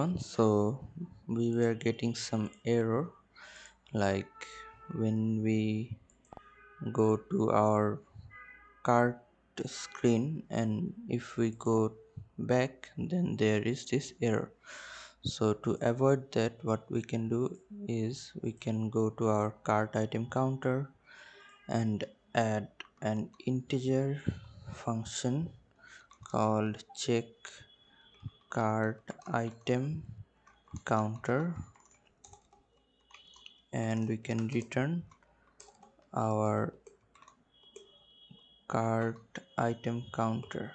everyone. So we were getting some error like when we go to our cart screen, and if we go back, then there is this error. So to avoid that, what we can do is we can go to our cart item counter and add an integer function called check cart item counter, and we can return our cart item counter.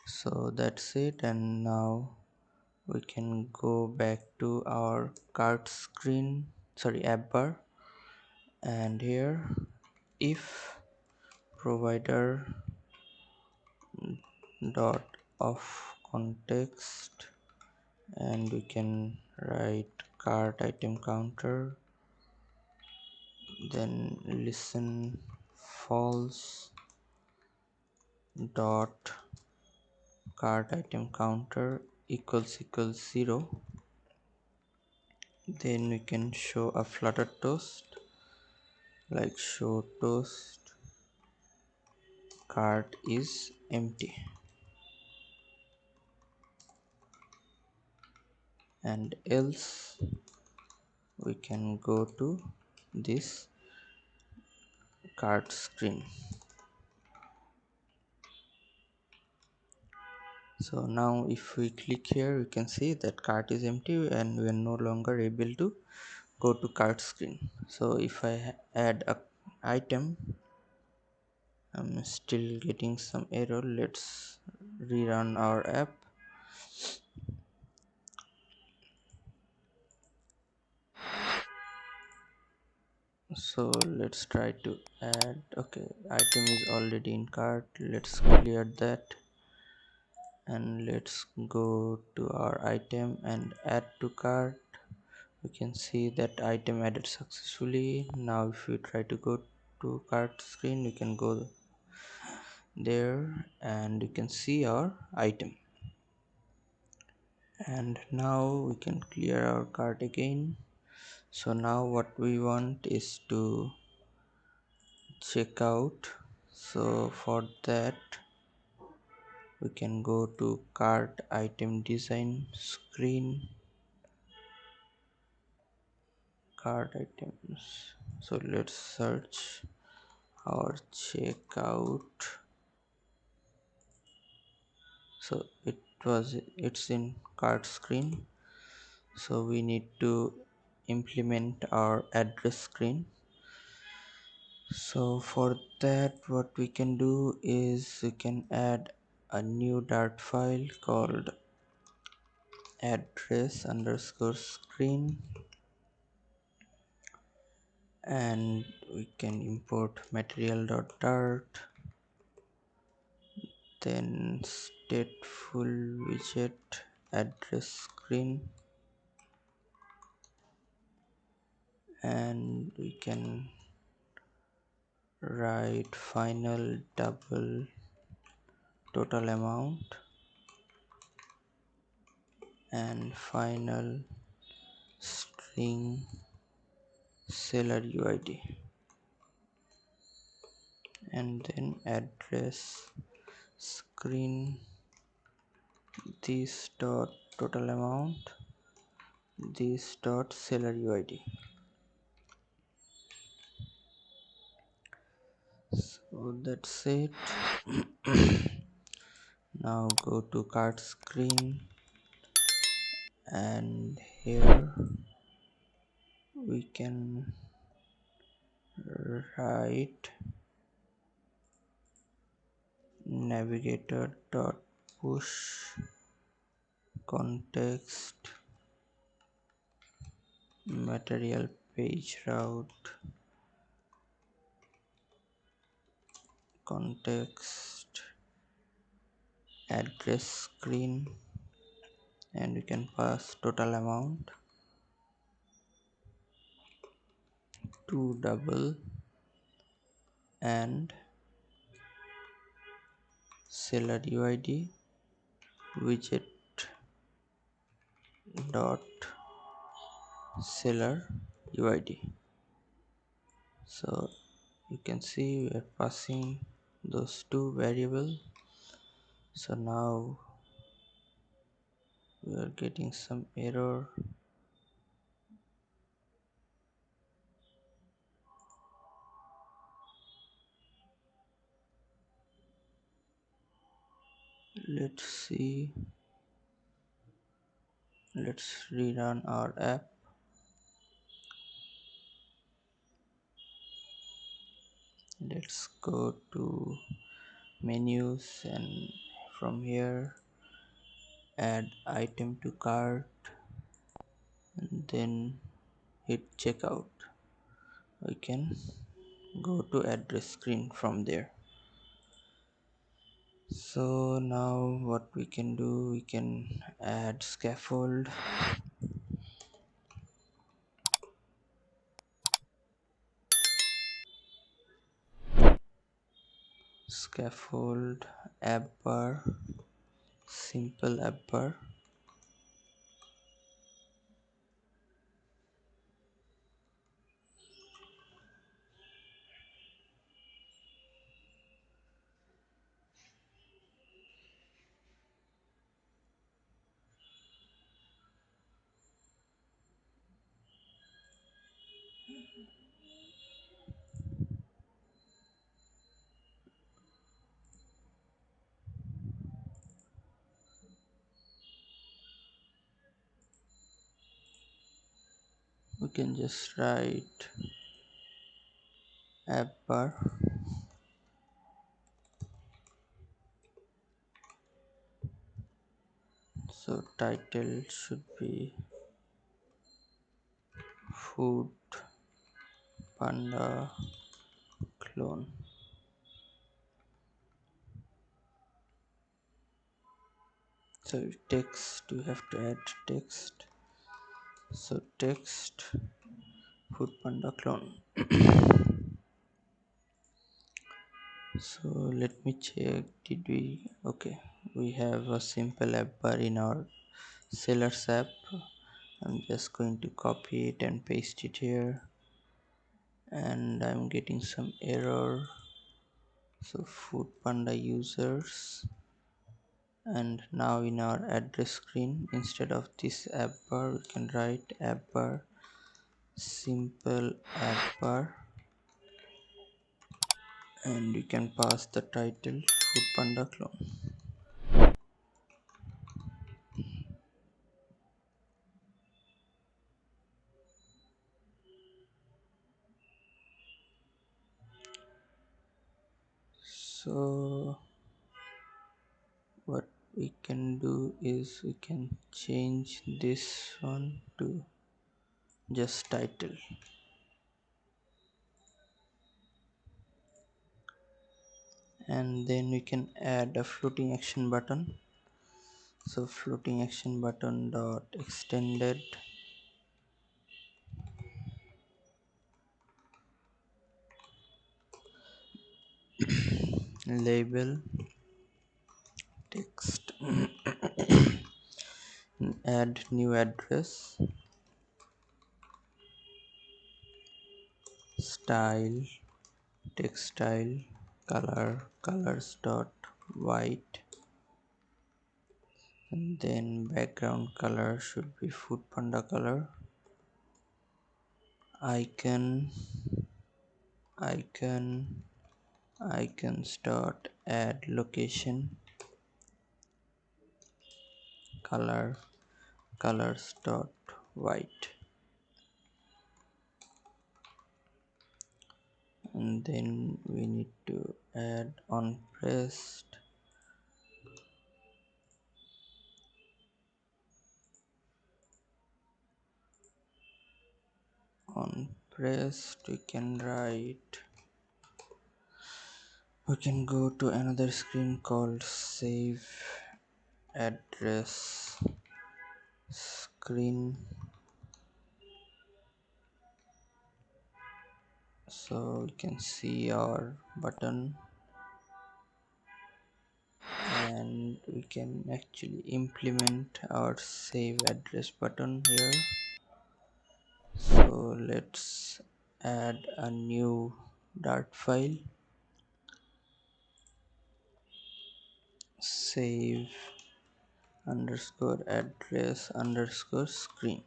So that's it, and now we can go back to our cart screen, sorry, app bar, and here if provider dot of context, and we can write cart item counter, then listen false dot cart item counter equals 0. Then we can show a flutter toast like show toast cart is empty, and else we can go to this cart screen. So now if we click here, we can see that cart is empty and we are no longer able to go to cart screen. So if I add a item, I'm still getting some error. Let's rerun our app. So let's try to add. Okay, item is already in cart. Let's clear that, and let's go to our item and add to cart. We can see that item added successfully. Now if we try to go to cart screen, we can go there and you can see our item. And now we can clear our cart again. So now what we want is to check out. So for that we can go to cart item design screen, cart items. So let's search our checkout. So it's in cart screen, so we need to implement our address screen. So for that, what we can do is we can add a new dart file called address underscore screen, and we can import material.dart, then stateful widget address screen, and we can write final double total amount and final string seller UID, and then address screen this dot total amount, this dot seller UID. So that's it. Now go to cart screen, and here we can write navigator dot push context material page route context address screen, and we can pass total amount to double and seller UID widget dot seller uid. So you can see we are passing those two variables. So now we are getting some error. Let's see, let's rerun our app. Let's go to menus, and from here add item to cart, and then hit checkout. We can go to address screen from there. So now what we can do, we can add scaffold. Scaffold, app bar, simple app bar. We can just write app bar. So title should be Food Panda clone. So text, we have to add text. So text Food Panda clone. So let me check, did we, okay, we have a simple app bar in our sellers app. I'm just going to copy it and paste it here, and I'm getting some error. So Food Panda users, and now in our address screen, instead of this app bar, we can write app bar, simple app bar, and we can pass the title Food Panda clone. So what we can do is we can change this one to just title, and then we can add a floating action button. So floating action button dot extended label text, add new address, style text style, colors dot white, and then background color should be Food Panda color. Icon, icon, icons dot add location, colors dot white, and then we need to add on pressed, we can write, we can go to another screen called save address screen. So we can see our button. and we can actually implement our save address button here. So let's add a new dart file, save underscore address underscore screen.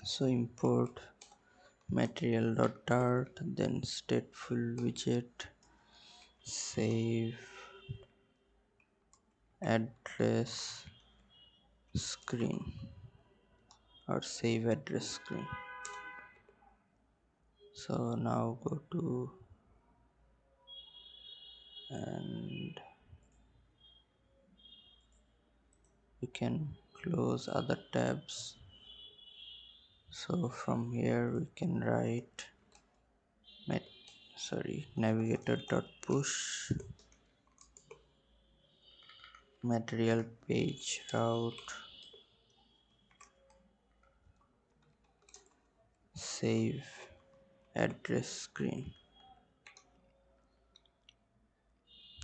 So import material.dart, then stateful widget, save address screen or save address screen. So now go to and you can close other tabs. So from here we can write navigator.push material page route save address screen.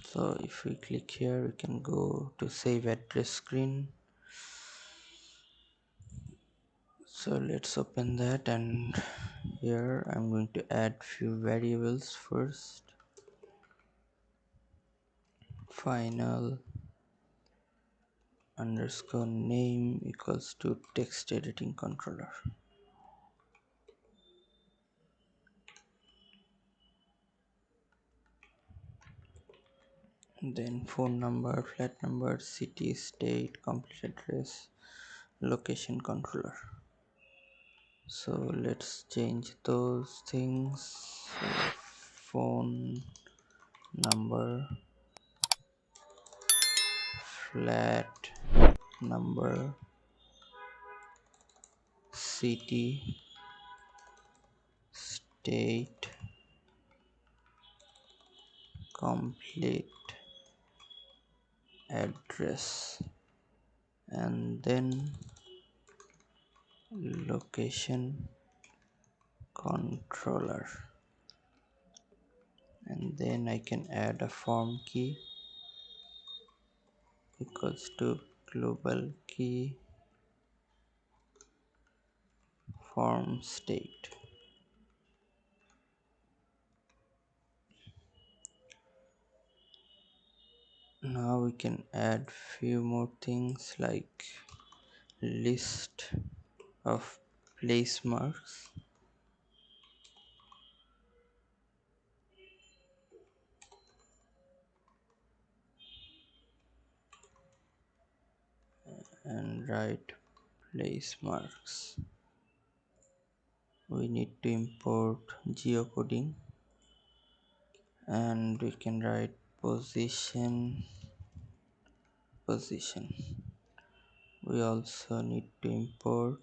So if we click here, we can go to save address screen. So let's open that, and here I'm going to add few variables first. Final underscore name equals to text editing controller. Then phone number, flat number, city, state, complete address, location controller. So let's change those things. So phone number, flat number, city, state, complete address, and then location controller. And then I can add a form key equals to global key form state. Now we can add few more things like list of place marks, and write place marks. We need to import geocoding, and we can write position. We also need to import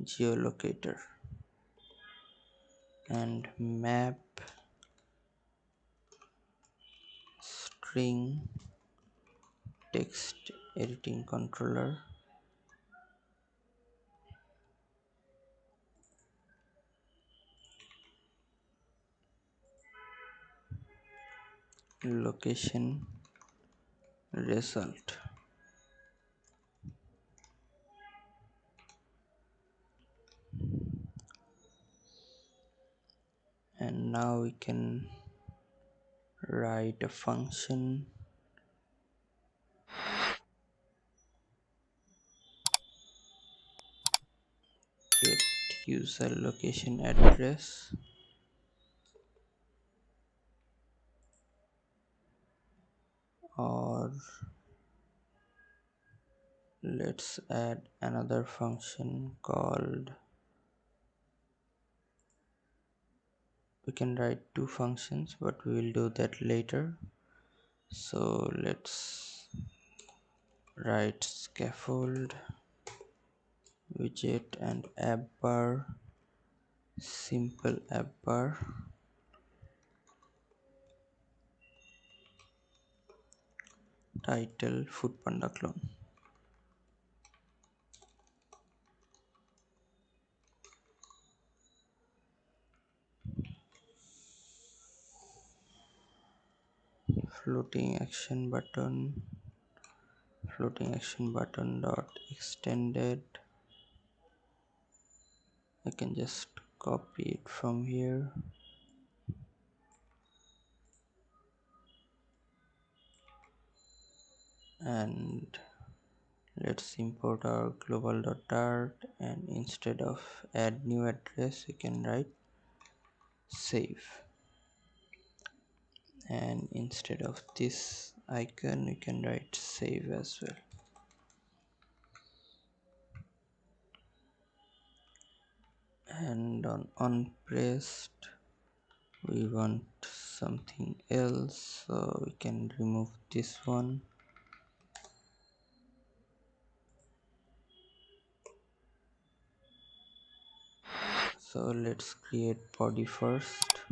geolocator and map string text editing controller, location result. And now we can write a function get user location address, or let's add another function called, we can write two functions but we will do that later. So let's write scaffold widget and app bar, simple app bar, title Foodpanda clone. floating action button, dot extended. I can just copy it from here and let's import our global.dart, and instead of add new address we can write save, and instead of this icon we can write save as well. And on unpressed we want something else, so we can remove this one. So let's create body first.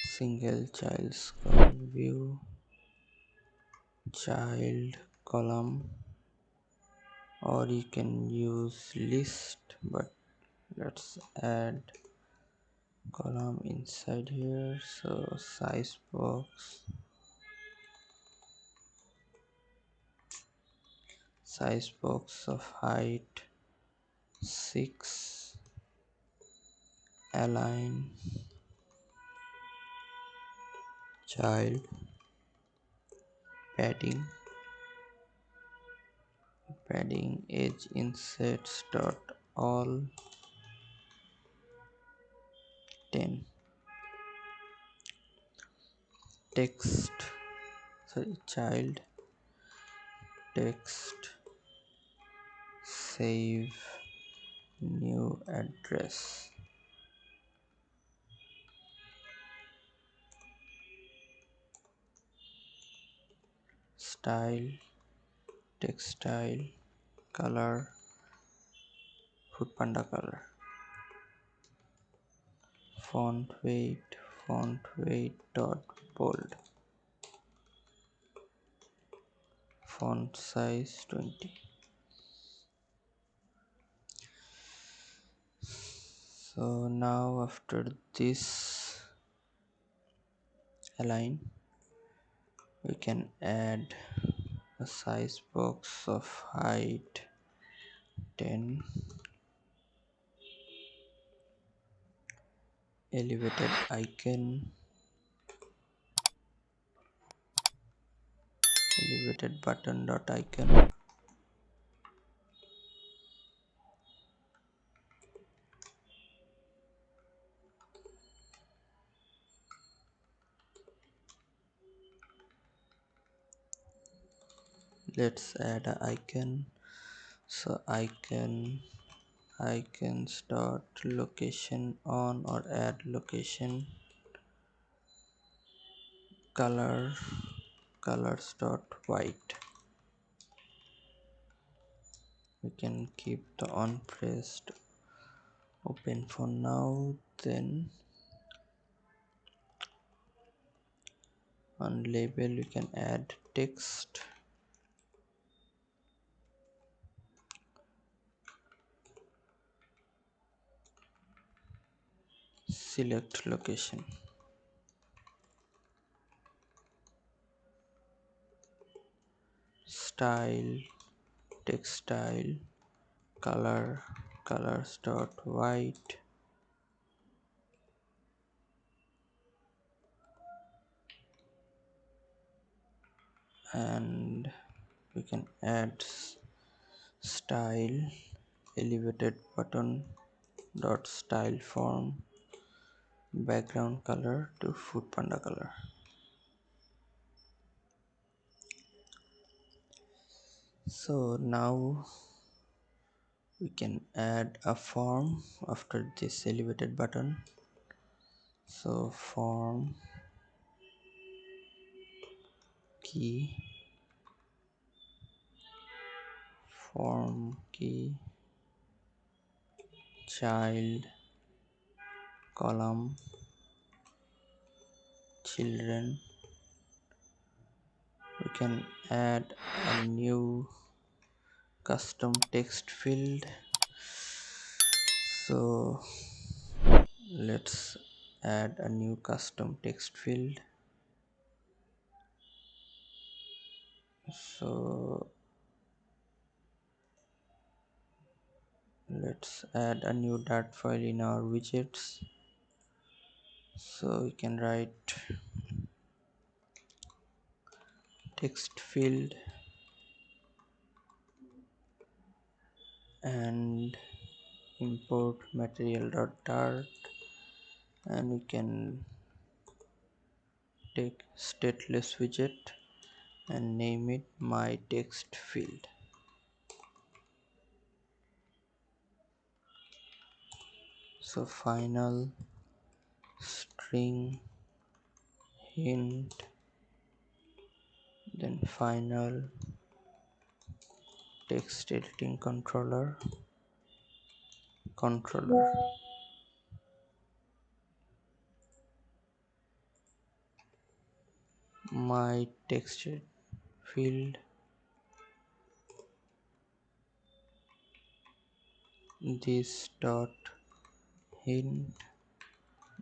Single child skull view, child column, or you can use list, but let's add column inside here. So size box of height 6, align child, padding edge insets dot all 10, text, sorry, child text, save new address, style text style, color Foodpanda color, font weight dot bold, font size 20. So now after this align, we can add a size box of height 10, elevated icon, elevated button dot icon, let's add a icon. So icons dot location on, or add location, colors dot white. We can keep the on pressed open for now. Then on label we can add text, select location, style text style, colors dot white, and we can add style elevated button dot style form, background color to Foodpanda color. So now we can add a form after this elevated button. So key form key, child column, children. We can add a new custom text field. So let's add a new custom text field. So let's add a new dart file in our widgets. So we can write text field and import material.dart, and we can take stateless widget and name it my text field. So final string hint, then final text editing controller my text field, this dot hint,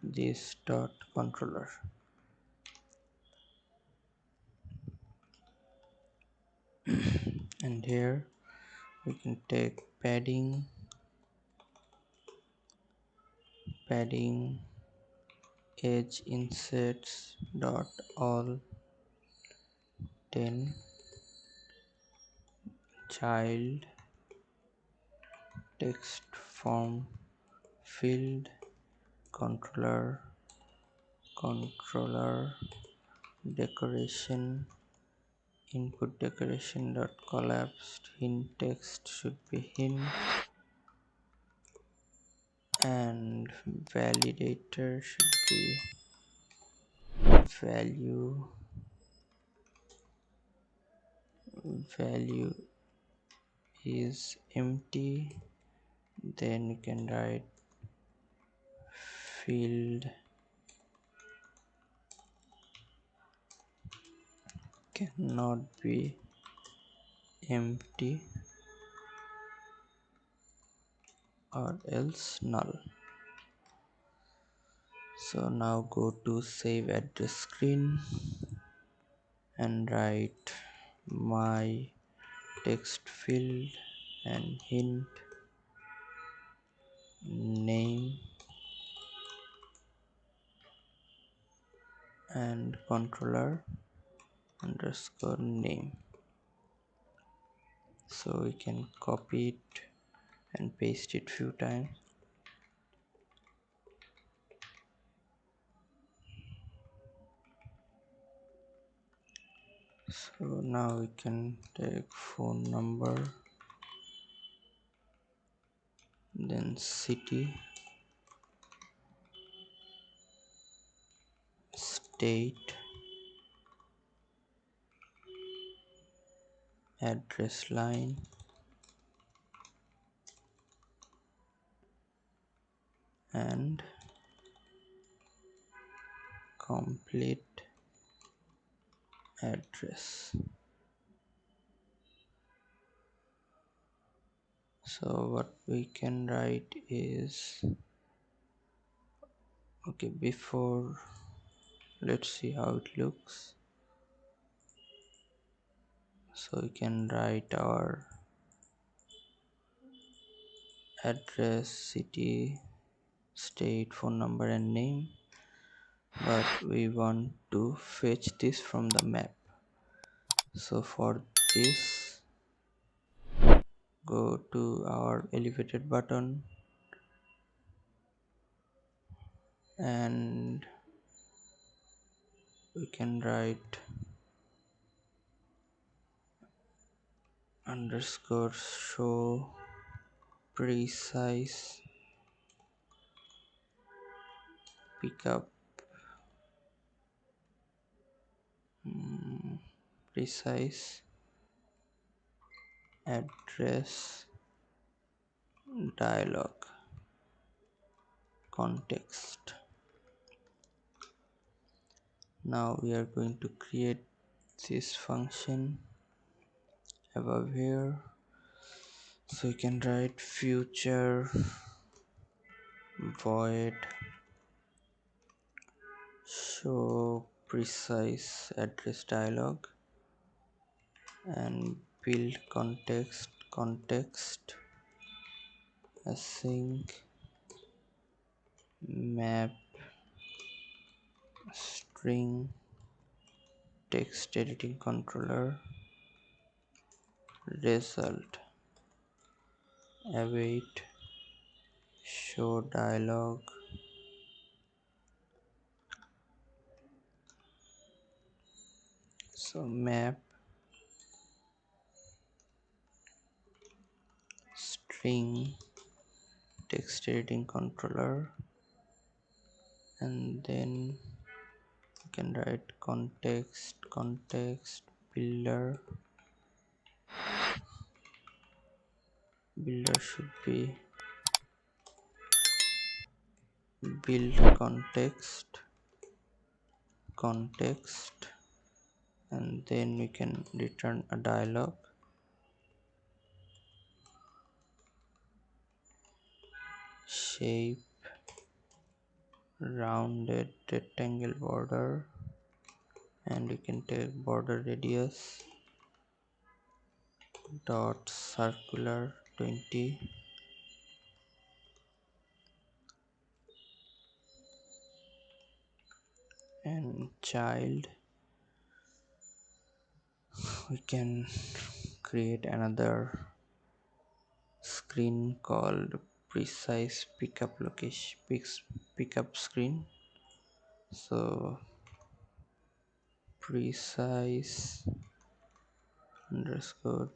this dot controller. And here we can take padding edge insets dot all 10 child text form field controller decoration input decoration dot collapsed hint text should be hint, and validator should be value value is empty. Then you can write field cannot be empty or else null. So now go to save address screen and write my text field and hint name and controller underscore name. So we can copy it and paste it few times. So now we can take phone number, then city, state, address line, and complete address. So what we can write is, okay, before, let's see how it looks. So we can write our address, city, state, phone number and name, but we want to fetch this from the map. So for this, go to our elevated button and we can write underscore show precise pickup precise address dialog context. Now we are going to create this function above here. So you can write future void show precise address dialog, and build context async map string text editing controller result await show dialog. So map string text editing controller, and then you can write context builder should be build context, and then we can return a dialog. Shape rounded rectangle border, and you can take border radius dot circular 20, and child we can create another screen called precise pickup location pickup screen. So precise underscore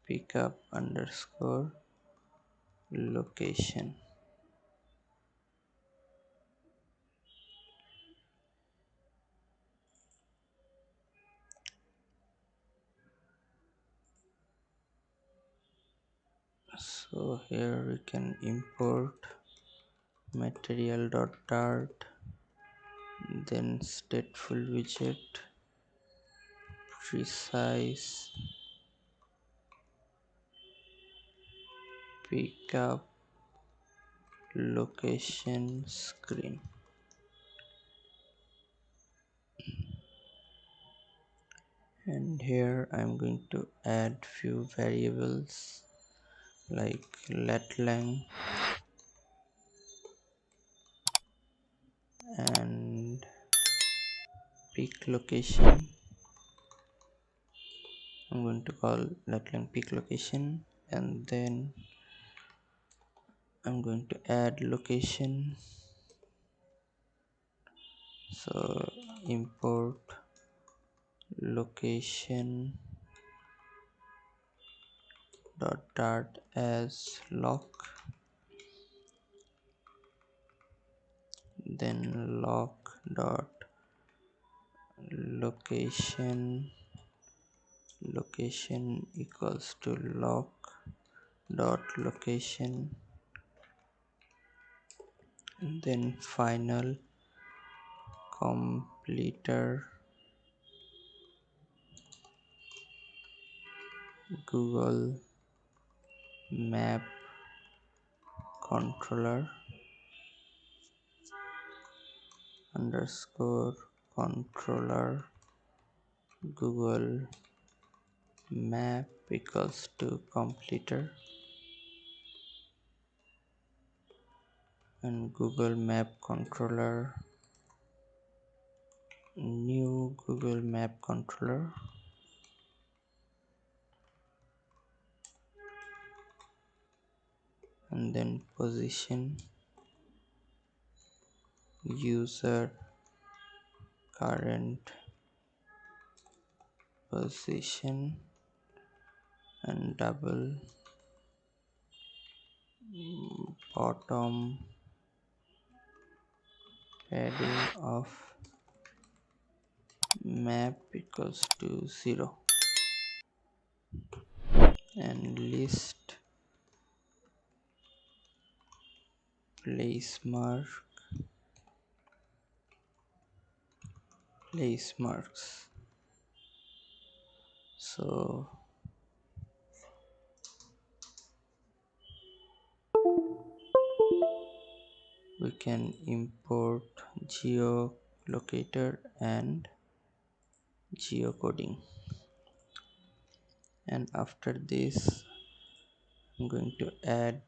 pickup underscore location. So here we can import material dot dart, then stateful widget precise pickup location screen, and here I'm going to add few variables like lat_lang and peak location. I'm going to call lat_lang peak location, and then I'm going to add location. So import location dot dart as lock, then lock dot location equals to lock dot location, and then final completer Google Map controller underscore controller Google Map equals to completer, and Google Map controller new Google Map controller, and then position user current position and double bottom padding of map equals to 0, and list place marks. So we can import geolocator and geocoding. and after this I'm going to add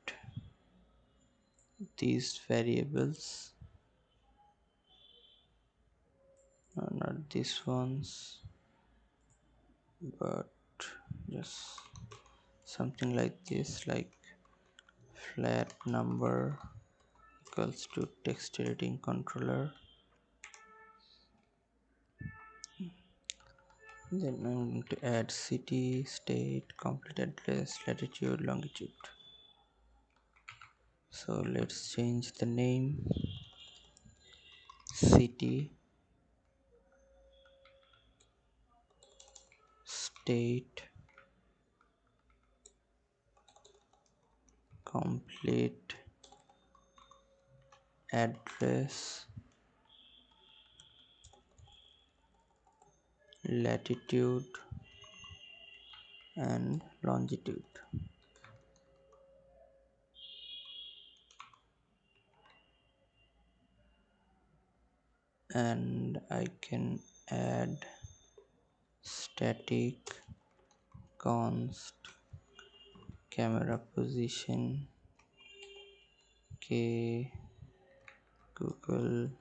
these variables, no, not these ones, but just something like this, like flat number equals to text editing controller. Then I'm going to add city, state, complete address, latitude, longitude. So let's change the name, city, state, complete address, latitude and longitude. And I can add static const camera position k Google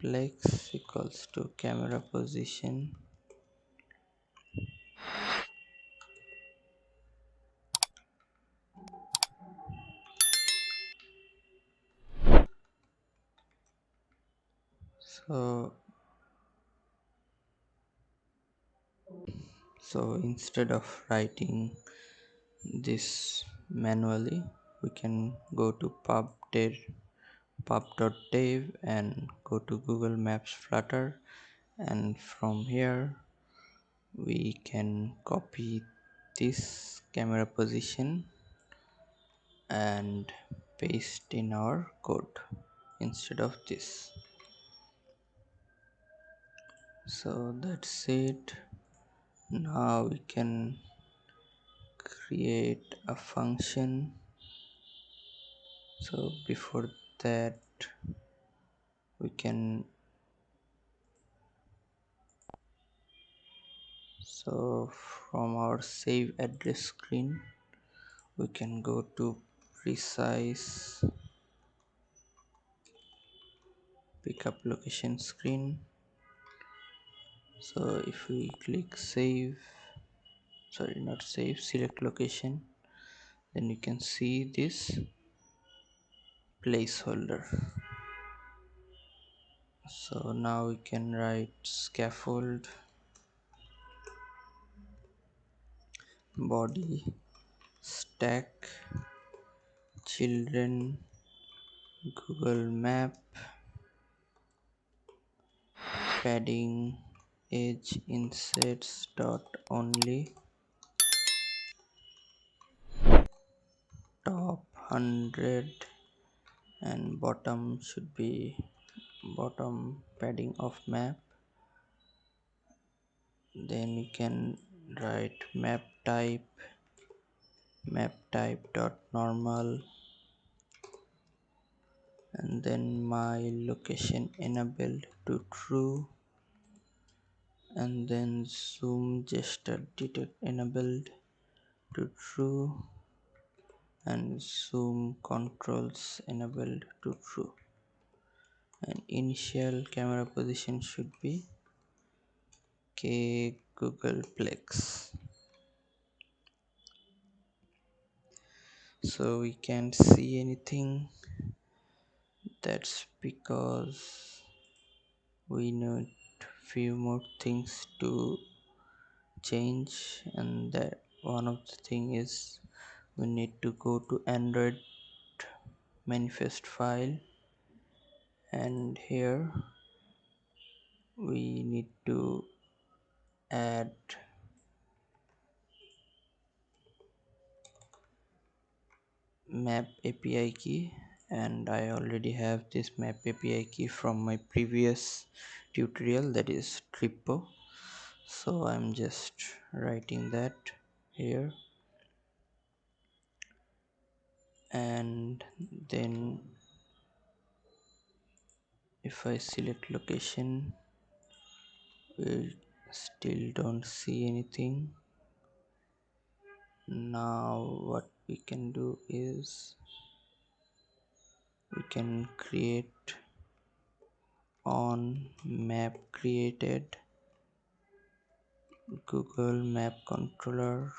Plex equals to camera position. So instead of writing this manually, we can go to pub.dev and go to Google Maps Flutter, and from here we can copy this camera position and paste in our code instead of this. So that's it. Now we can create a function. So before that, we can, so from our save address screen we can go to precise pickup location screen. So if we click save, sorry, not save, select location, then you can see this placeholder. So now we can write scaffold body stack children Google Map padding edge insets dot only top 100 and bottom should be bottom padding of map. Then you can write map type dot normal, and then my location enabled to true, and then zoom gesture detect enabled to true, and zoom controls enabled to true, and initial camera position should be k Google Plex. So we can't see anything. That's because we need few more things to change, and that one of the thing is we need to go to Android manifest file, and here we need to add map API key, and I already have this map API key from my previous tutorial, that is Trippo. So I'm just writing that here, and then if I select location, we still don't see anything. Now what we can do is we can create on map created Google Map controller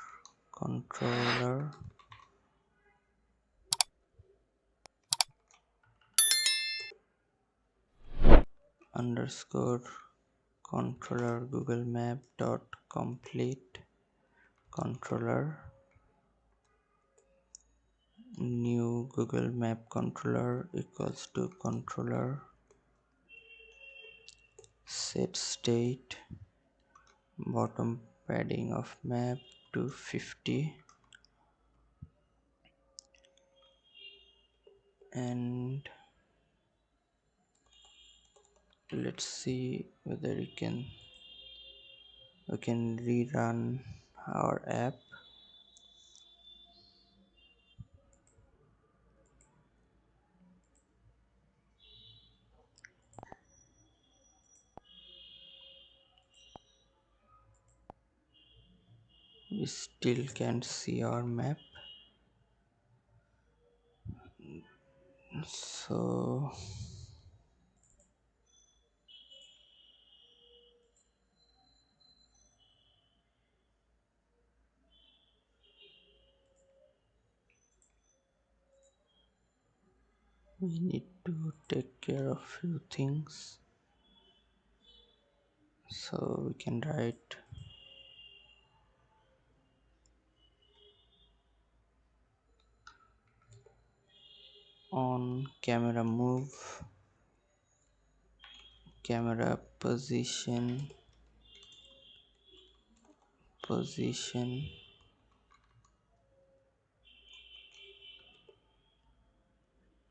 underscore controller Google Map dot complete controller new Google Map controller equals to controller set state bottom padding of map to 50 and let's see whether we can rerun our app. We still can't see our map, so we need to take care of few things. So we can write on camera move camera position.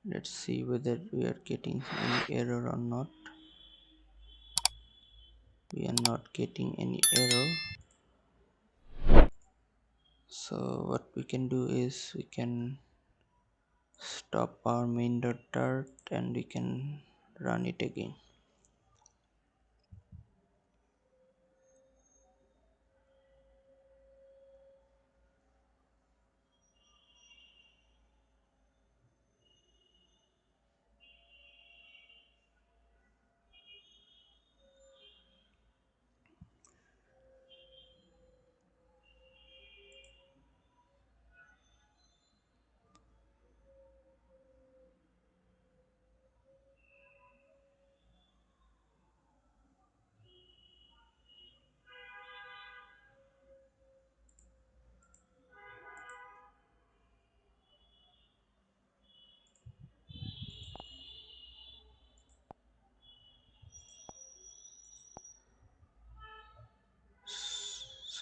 Let's see whether we are getting any error or not. We are not getting any error, so what we can do is we can stop our main.dart and we can run it again.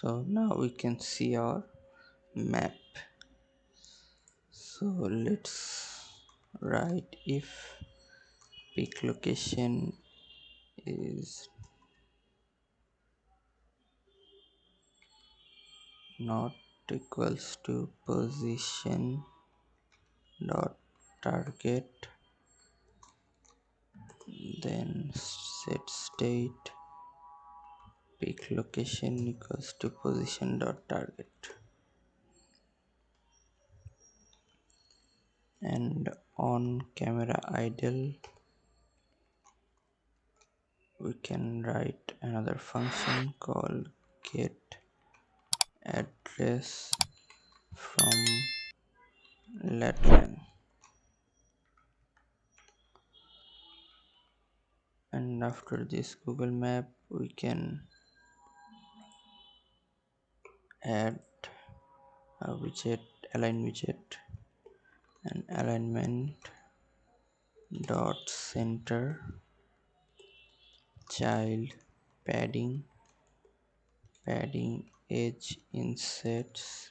So now we can see our map. So let's write if peak location is not equals to position dot target, then set state peak location equals to position dot target, and on camera idle we can write another function called get address from latran, and after this Google Map we can add a widget align widget and alignment dot center child padding edge insets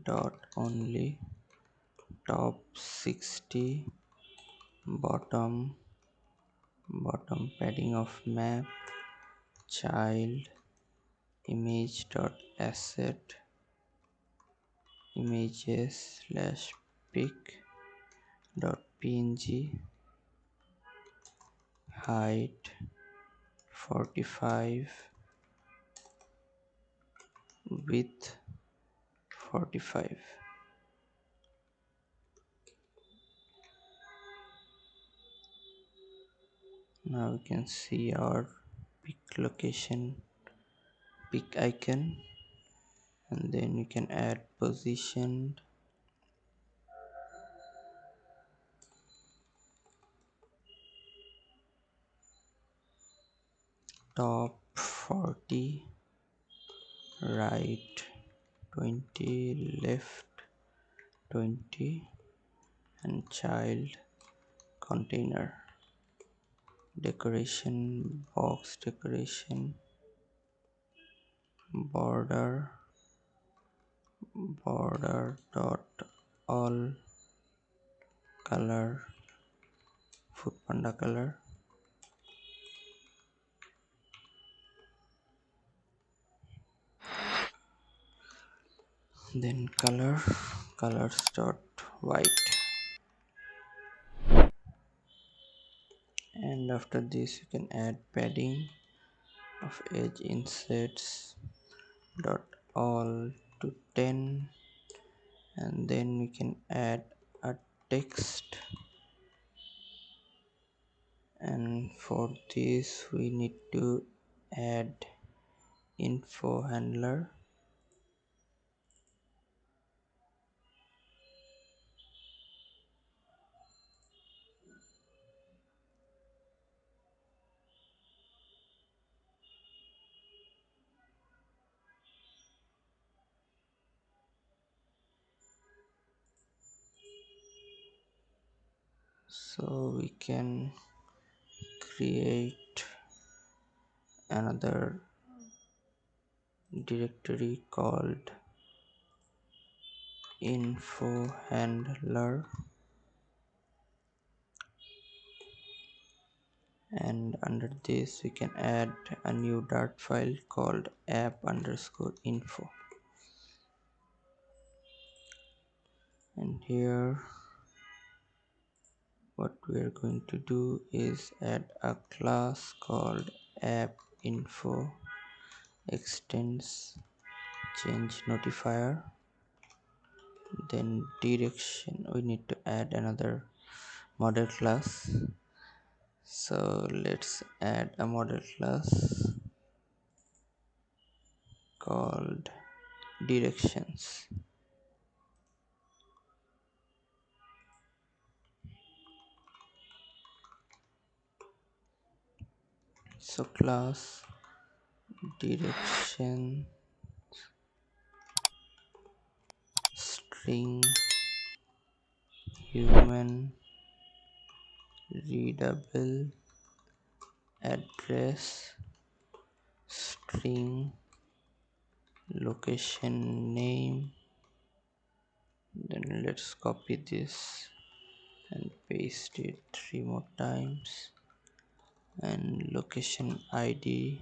dot only top 60 bottom padding of map child image dot asset images slash pic dot png height 45 width 45. Now we can see our pick location, pick icon, and then we can add position, top 40, right 20, left 20, and child container. Decoration, box decoration, border dot all color, Foodpanda color. Then colors dot white. And after this you can add padding of edge insets dot all to 10, and then we can add a text, and for this we need to add info handler. So we can create another directory called info handler, and under this we can add a new dart file called app underscore info. And here what we are going to do is add a class called app info extends change notifier. Then direction, we need to add another model class, so let's add a model class called directions. So class direction string human readable address string location name. Then let's copy this and paste it 3 more times, and location ID,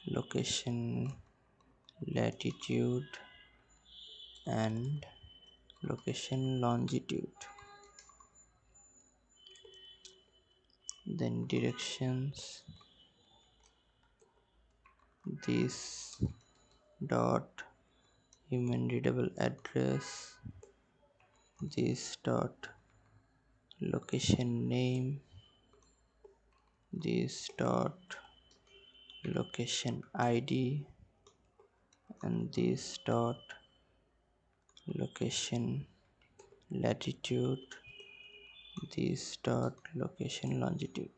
location latitude, and location longitude. Then directions, this dot human readable address, this dot location name, this dot location ID, and this dot location latitude, this dot location longitude.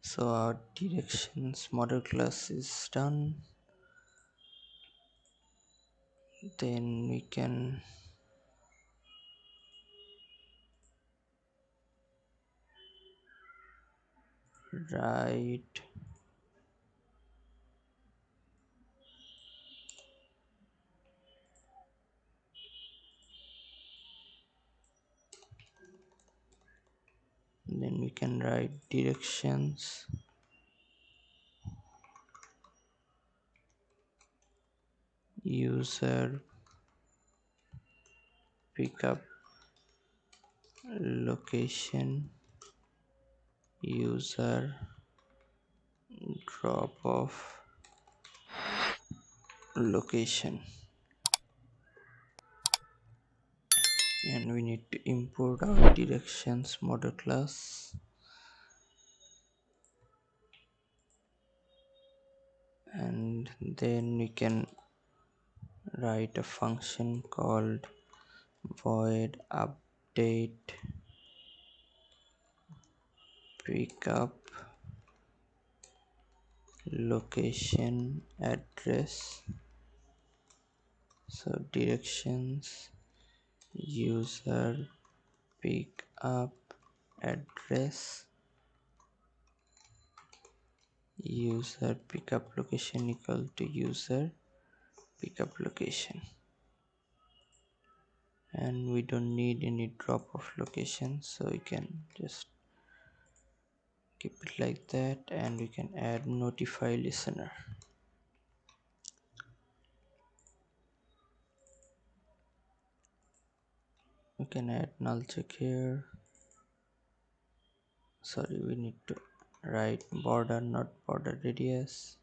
So our directions model class is done. Then we can write directions user pickup location user drop off location, and we need to import our directions model class, and then we can write a function called void update pickup location address. So directions user pick up address user pickup location equal to user pickup location, and we don't need any drop off location, so we can just keep it like that, and we can add notify listener. We can add null check here. Sorry, we need to write border, not border radius.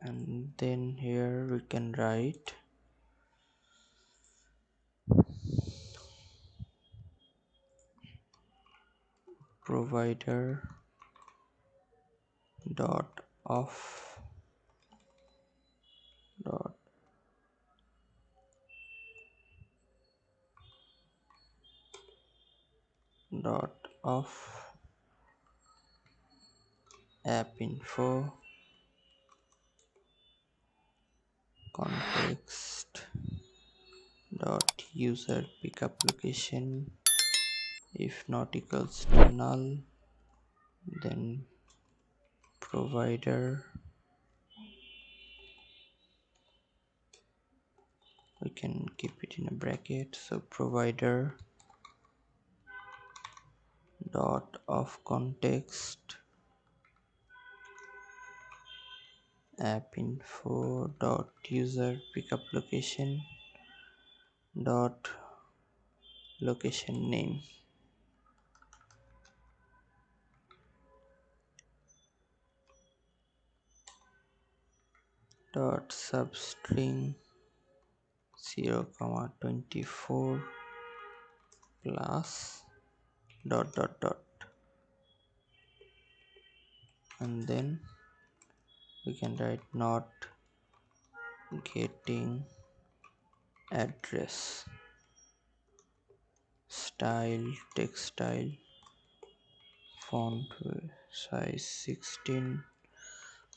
And then here we can write provider dot off dot dot off app info context dot user pickup location. If not equals to null, then provider, we can keep it in a bracket, so provider dot of context app info dot user pickup location dot location name dot substring 0,24 plus dot dot dot, and then we can write not getting address, style text style, font size 16,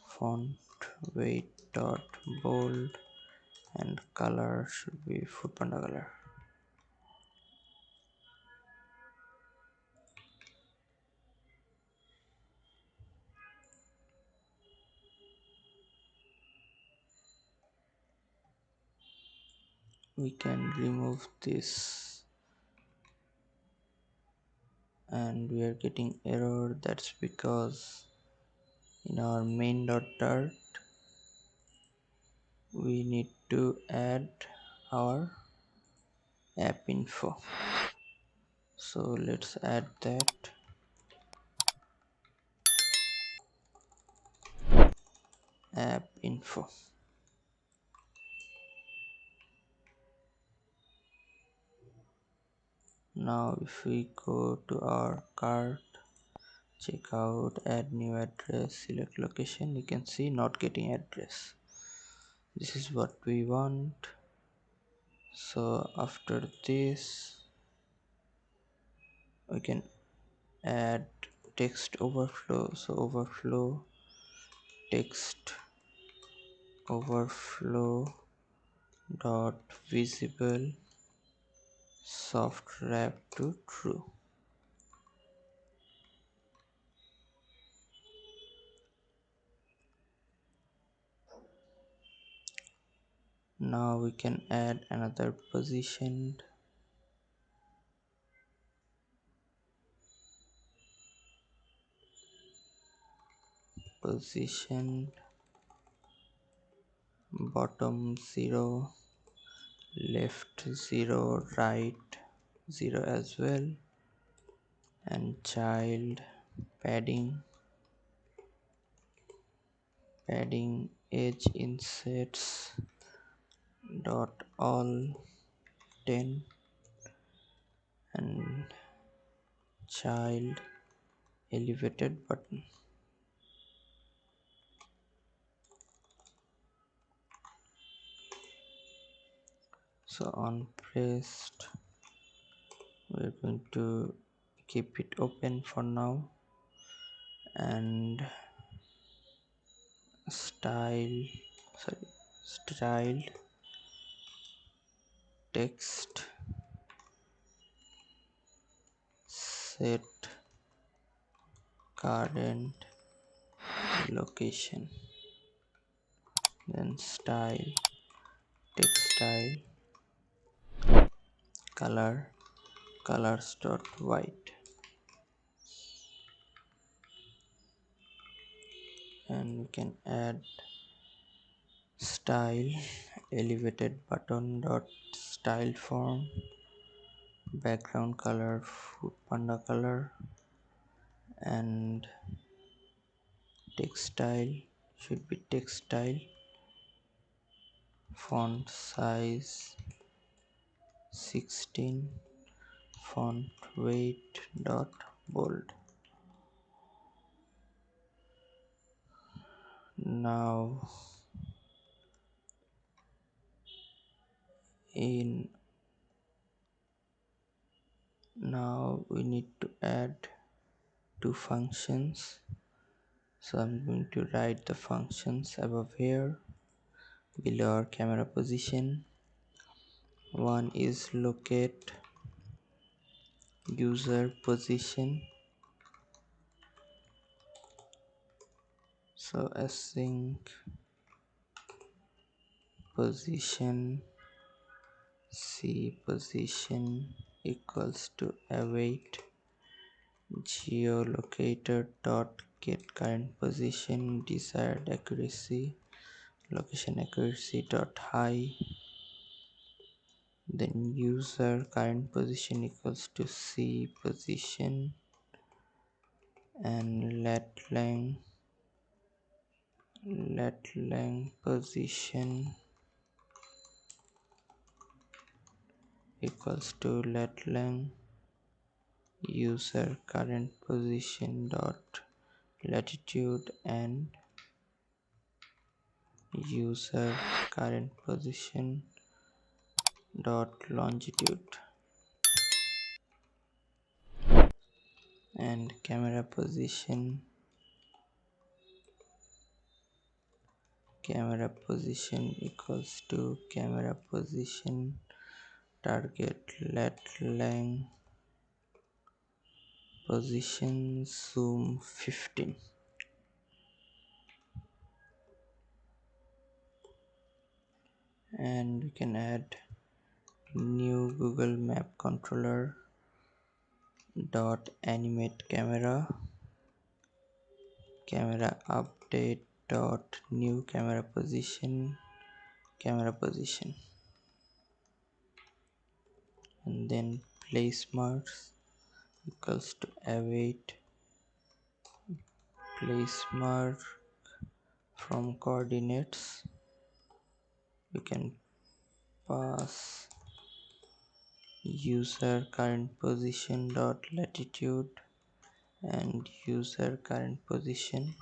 font weight dot bold, and color should be Foodpanda color. We can remove this, and we are getting error. That's because in our main.dart we need to add our app info, so let's add that. App info. Now if we go to our cart, check out, add new address, select location, you can see not getting address. This is what we want. So after this we can add text overflow, so overflow text overflow dot visible soft wrap to true. Now we can add another positioned bottom 0, left 0, right 0 as well, and child padding age insets dot all 10, and child elevated button. So on pressed, we're going to keep it open for now, and style sorry styled text set current location, then style text style color colors dot white, and we can add style elevated button dot style form, background color Foodpanda color, and textile should be textile, font size 16, font weight dot bold. Now in now we need to add two functions, so I'm going to write the functions above here below our camera position. One is locate user position, so async position c position equals to await geolocator dot get current position desired accuracy location accuracy dot high, then user current position equals to c position, and lat lang position equals to lat lang user current position dot latitude and user current position dot longitude, and camera position equals to camera position target lat lang position zoom 15, and we can add new Google Map controller dot animate camera update dot new camera position, and then place marks equals to await place mark from coordinates. We can pass user current position dot latitude and user current position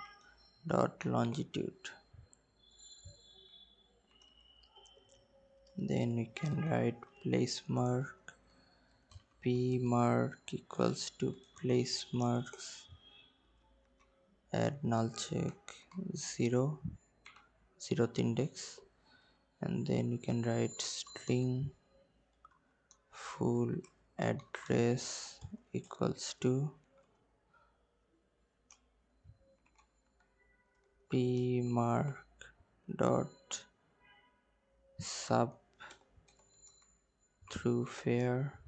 dot longitude. Then we can write place mark p mark equals to place marks add null check 0 zeroth index, and then you can write string full address equals to p mark dot sub through fare,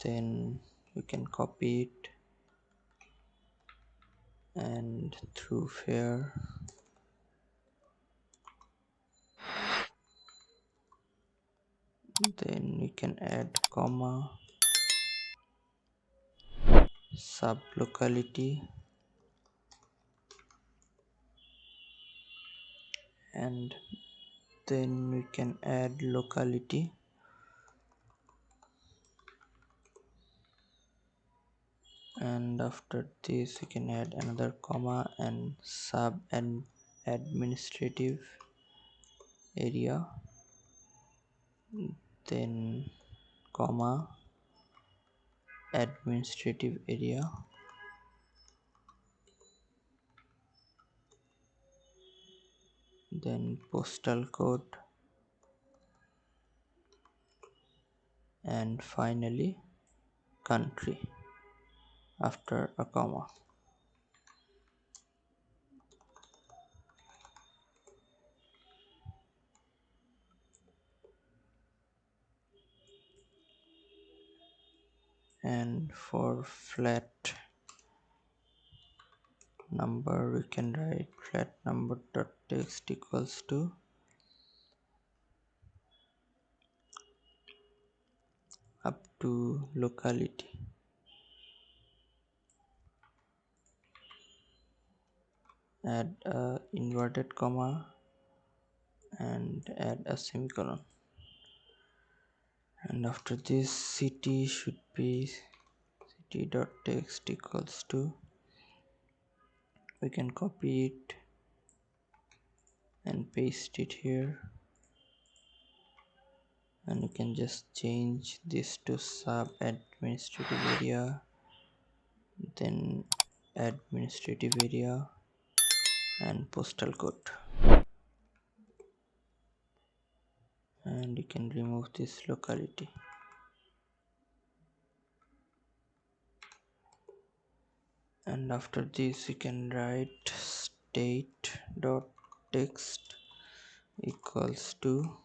then you can copy it and through fare then we can add comma, sublocality, and then we can add locality, and after this we can add another comma and sub and administrative area, then comma, administrative area, then postal code, and finally country after a comma. And for flat number we can write flat number dot text equals to up to locality, add a inverted comma and add a semicolon, and after this city should be city dot text equals to, we can copy it and paste it here, and you can just change this to sub administrative area, then administrative area and postal code, and you can remove this locality. And after this you can write state dot text equals to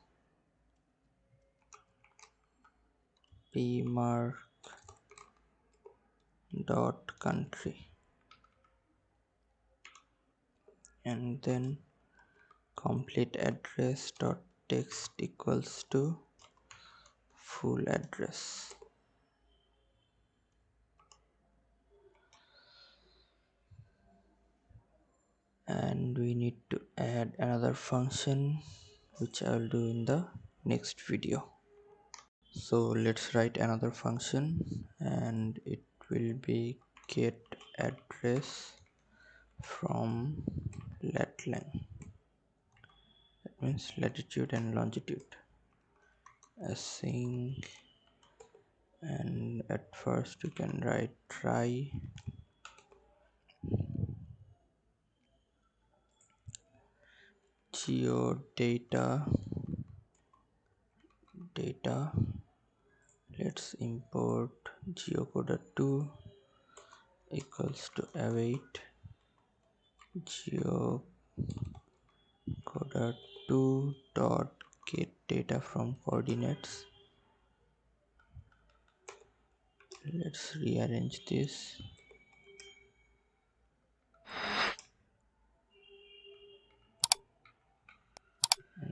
pmark dot country, and then complete address dot text equals to full address. And we need to add another function which I will do in the next video. So let's write another function, and it will be get address from latlang, that means latitude and longitude, async, and at first you can write try geodata data. Let's import geocoder2 equals to await geocoder2 dot get data from coordinates. Let's rearrange this,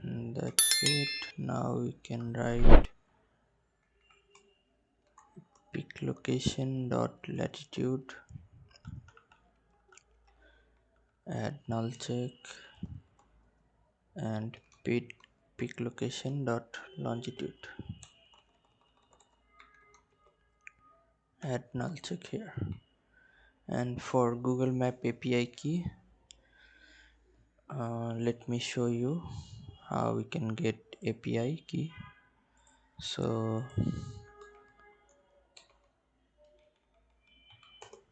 and that's it. Now we can write pick location dot latitude, add null check, and pick location dot longitude, add null check here. And for Google Map API key, let me show you how we can get API key. So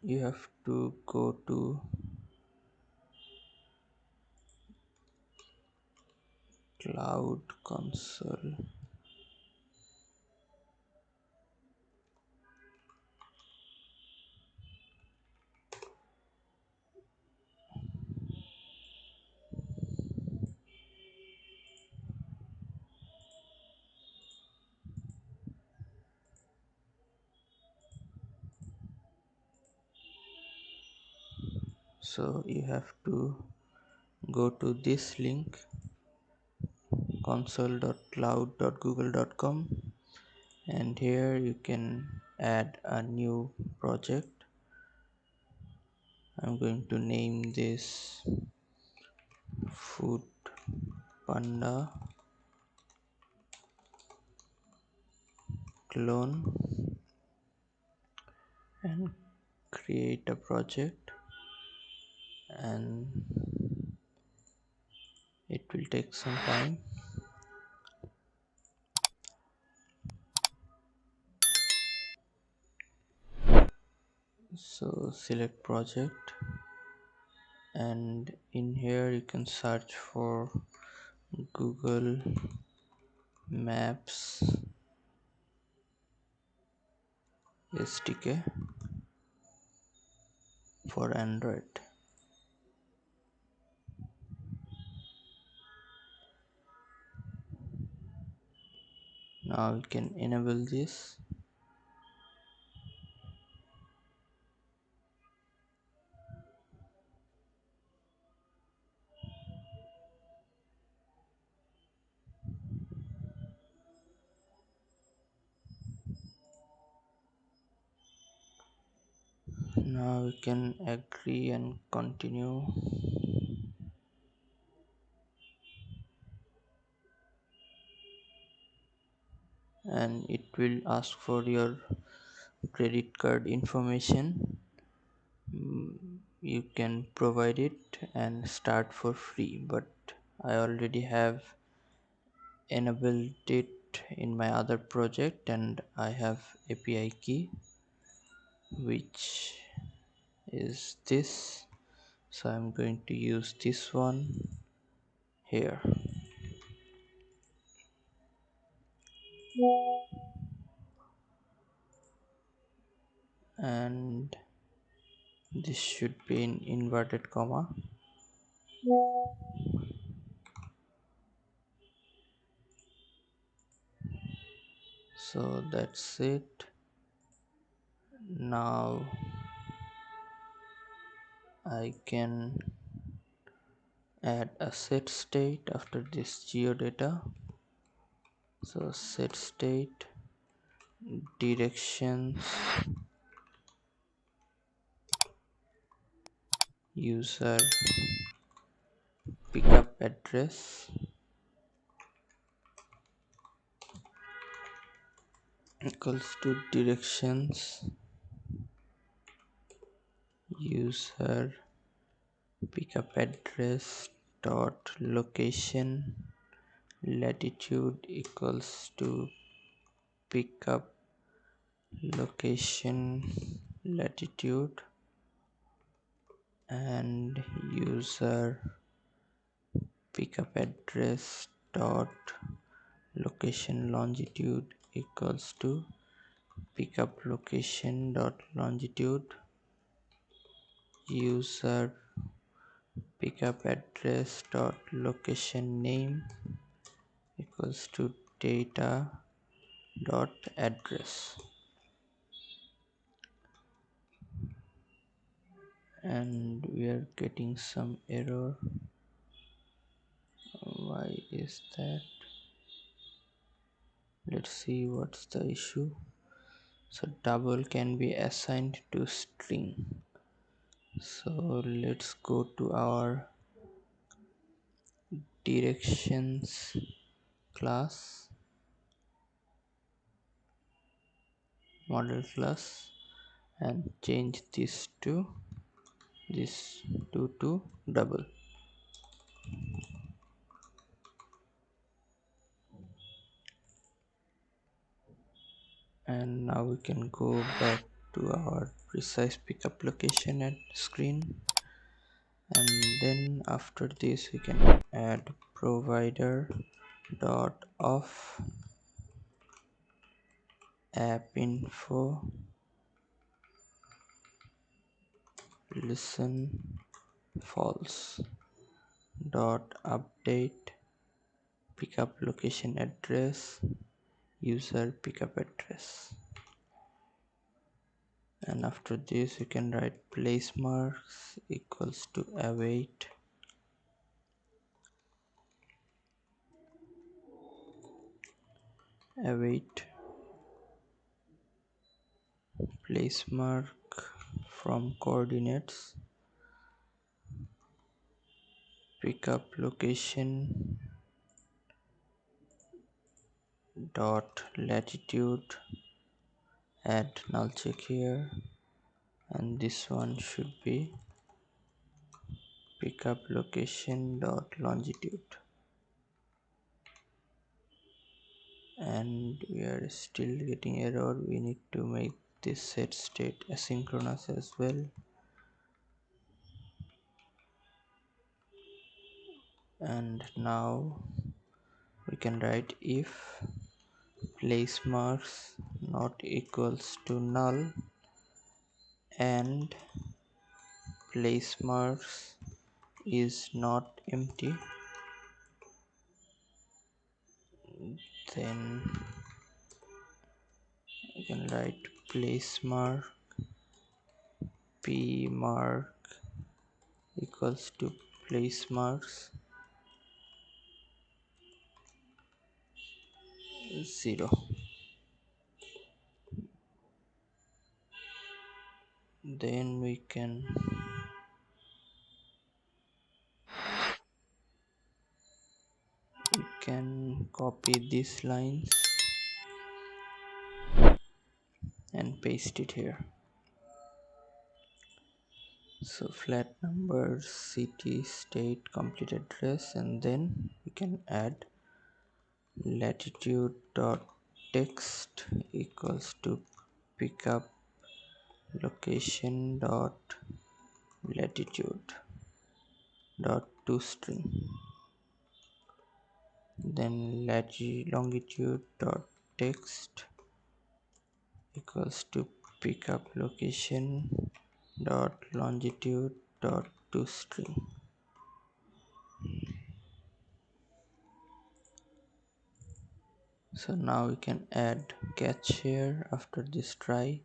you have to go to Cloud Console, so you have to go to this link console.cloud.google.com, and here you can add a new project. I'm going to name this Food Panda clone and create a project, and it will take some time. So select project, and in here you can search for Google Maps SDK for Android. Now we can enable this. Now we can agree and continue, and it will ask for your credit card information. You can provide it and start for free, but I already have enabled it in my other project, and I have API key, which is this. So I'm going to use this one here, and this should be in inverted comma. So that's it. Now I can add a set state after this geodata. So set state, directions, user pickup address equals to directions, user pickup address dot location, latitude equals to pickup location latitude, and user pickup address dot location longitude equals to pickup location dot longitude, user pickup address dot location name equals to data dot address. And we are getting some error. Why is that? Let's see what's the issue. So double can be assigned to string. So let's go to our directions class, model class, and change this to double. And now we can go back to our precise pickup location at screen, and then after this we can add provider dot off app info listen false dot update pickup location address user pickup address. And after this we can write place marks equals to await await place mark from coordinates, pickup location dot latitude, add null check here, and this one should be pickup location dot longitude, and we are still getting error. We need to make this set state asynchronous as well. And now we can write if place marks not equals to null and place marks is not empty, then we can write place mark p mark equals to place marks 0. Then we can copy these lines and paste it here. So flat number, city, state, complete address, and then we can add latitude dot text equals to pickup location dot latitude dot toString, then longitude dot text equals to pickup location dot longitude dot toString. So now we can add catch here after this try.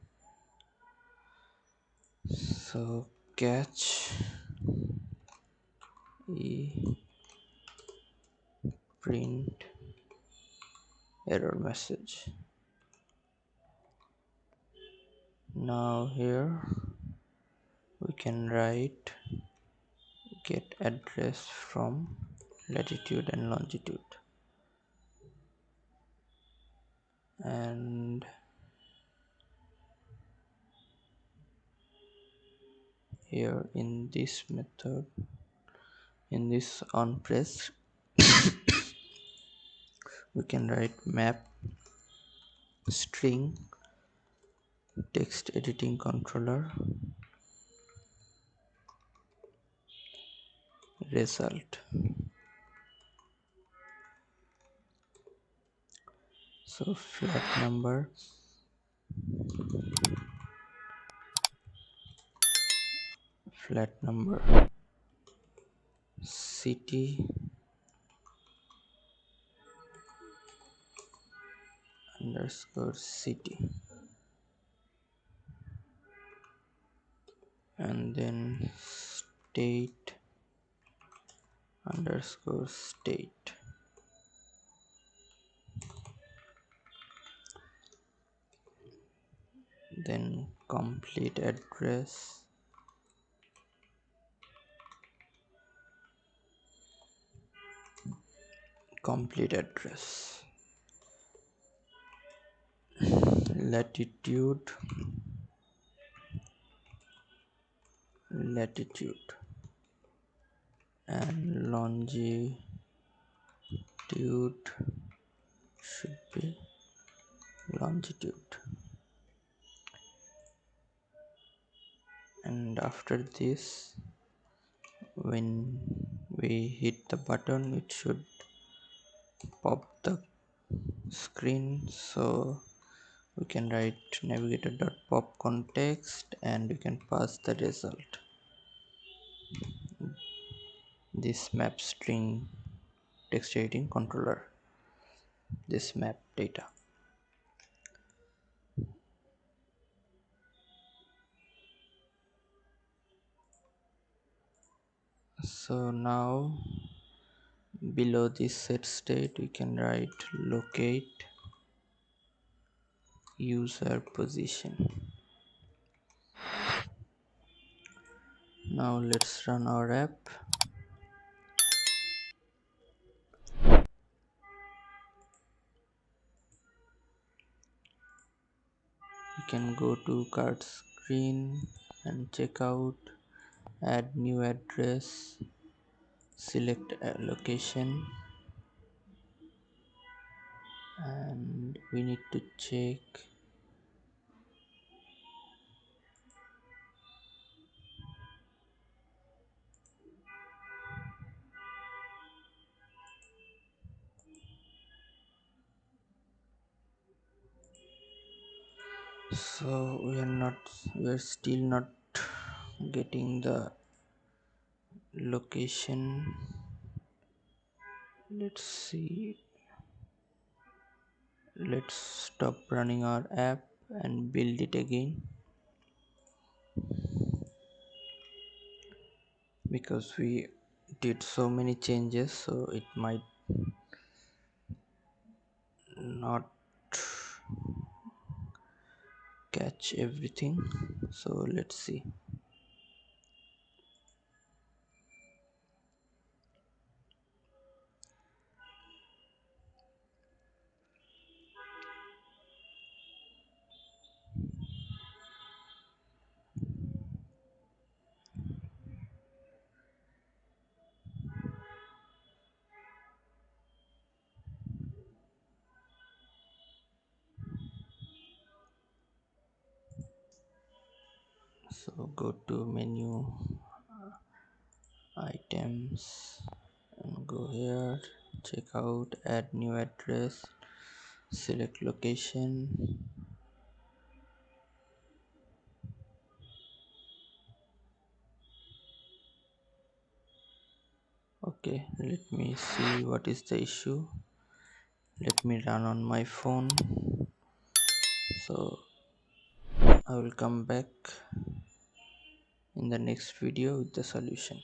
So catch e print error message. Now here we can write get address from latitude and longitude, and here in this method, in this onPress, we can write map string text editing controller result. So flat number city underscore city, and then state underscore state, then complete address latitude and longitude should be longitude, and after this when we hit the button it should pop the screen. So we can write navigator.pop context and we can pass the result, this map string text editing controller, this map data. So now below this set state we can write locate user position. Now let's run our app. We can go to cart screen and check out, add new address, select a location, and we need to check. So we are still not getting the location. Let's see. Let's stop running our app and build it again, because we did so many changes, so it might not catch everything. So let's see. So go to menu, items, and go here, check out, add new address, select location. Okay, let me see what is the issue. Let me run on my phone. So I will come back in the next video with the solution.